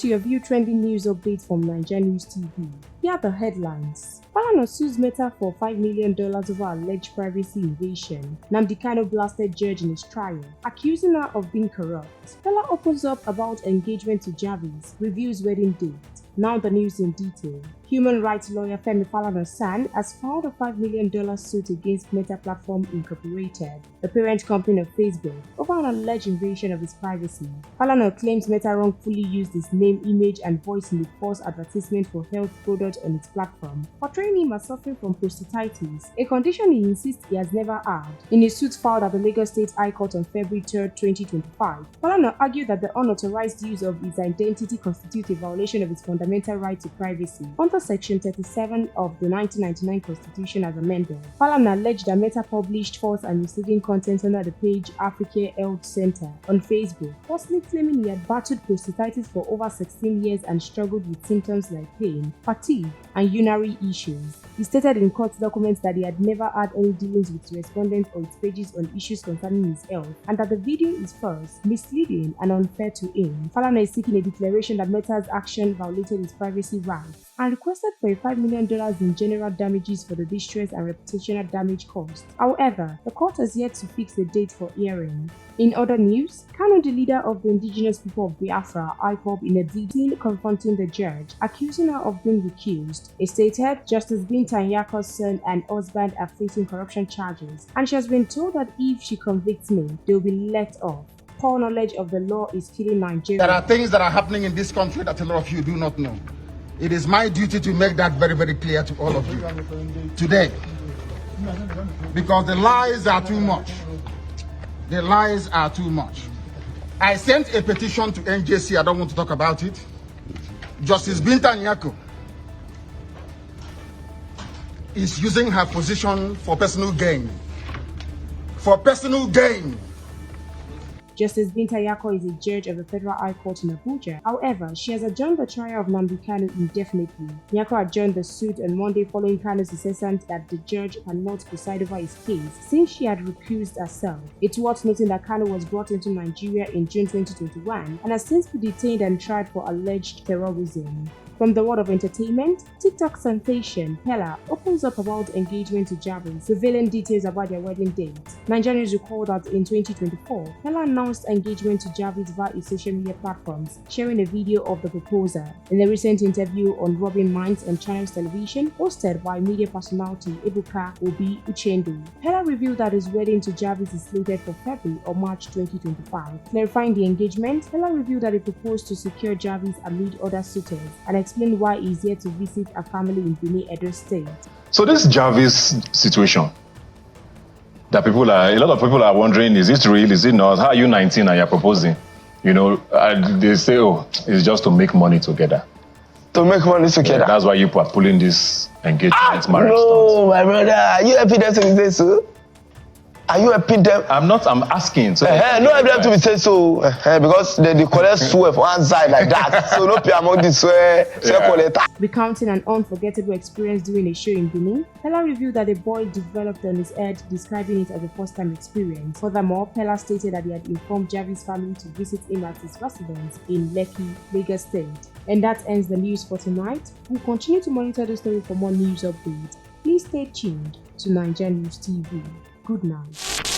to your view trending news updates from NaijaNews TV. Here are the headlines. Falana sues Meta for $5 million over alleged privacy invasion. Nnamdi Kanu blasted judge in his trial, accusing her of being corrupt. Fela opens up about engagement to Jarvis, reveals wedding date. Now the news in detail. Human rights lawyer Femi Falana has filed a $5 million suit against Meta Platform Incorporated, the parent company of Facebook, over an alleged invasion of his privacy. Falana claims Meta wrongfully used his name, image, and voice in a false advertisement for health products on its platform, portraying him as suffering from prostatitis, a condition he insists he has never had. In a suit filed at the Lagos State High Court on February 3, 2025, Falana argued that the unauthorized use of his identity constitutes a violation of his fundamental right to privacy under Section 37 of the 1999 Constitution as amended. Falana alleged that Meta published false and misleading content under the page Africa Health Center on Facebook, falsely claiming he had battled prostatitis for over 16 years and struggled with symptoms like pain, fatigue, and urinary issues. He stated in court documents that he had never had any dealings with respondents or its pages on issues concerning his health, and that the video is false, misleading, and unfair to him. Falana is seeking a declaration that Meta's action violated his privacy rights and requested for $5 million in general damages for the distress and reputational damage caused. However, the court has yet to fix a date for hearing. In other news, Kanu, the leader of the indigenous people of Biafra, IPOB, in a deed confronting the judge, accusing her of being recused. It stated Justice Binta Nyako's son and husband are facing corruption charges, and she has been told that if she convicts me, they will be let off. Poor knowledge of the law is killing Nigeria. There are things that are happening in this country that a lot of you do not know. It is my duty to make that very, very clear to all of you today. Because the lies are too much. The lies are too much. I sent a petition to NJC. I don't want to talk about it. Justice Binta Nyako is using her position for personal gain. For personal gain. Justice Binta Nyako is a judge of the Federal High Court in Abuja. However, she has adjourned the trial of Nnamdi Kanu indefinitely. Nyako adjourned the suit on Monday following Kanu's assessment that the judge cannot preside over his case since she had recused herself. It's worth noting that Kanu was brought into Nigeria in June 2021 and has since been detained and tried for alleged terrorism. From the world of entertainment, TikTok sensation Pella opens up about engagement to Jarvis, revealing details about their wedding date. NaijaNews recalled that in 2024, Pella announced engagement to Jarvis via his social media platforms, sharing a video of the proposal. In a recent interview on Robin Minds and Channels Television, hosted by media personality Ebuka Obi Uchendu, Pella revealed that his wedding to Jarvis is slated for February or March 2025. Clarifying the engagement, Pella revealed that he proposed to secure Jarvis amid other suitors and explained why he's here to visit a family in Benin, Edo State. So this Jarvis situation, that a lot of people are wondering, is it real, is it not? How are you 19 and you're proposing? You know, they say, oh, it's just to make money together. To make money together? Yeah, that's why you are pulling this engagement marriage No, my brother, are you happy that to say so? Are you happy them? I'm asking. So no evidence to be said so, because they collect swear for one side like that. So no pay among the swear collector. Recounting an unforgettable experience during a show in Benin, Pella revealed that a boil developed on his head, describing it as a first-time experience. Furthermore, Pella stated that he had informed Jarvis' family to visit him at his residence in Lekki, Lagos State. And that ends the news for tonight. We'll continue to monitor the story for more news updates. Please stay tuned to NaijaNews TV. Good night.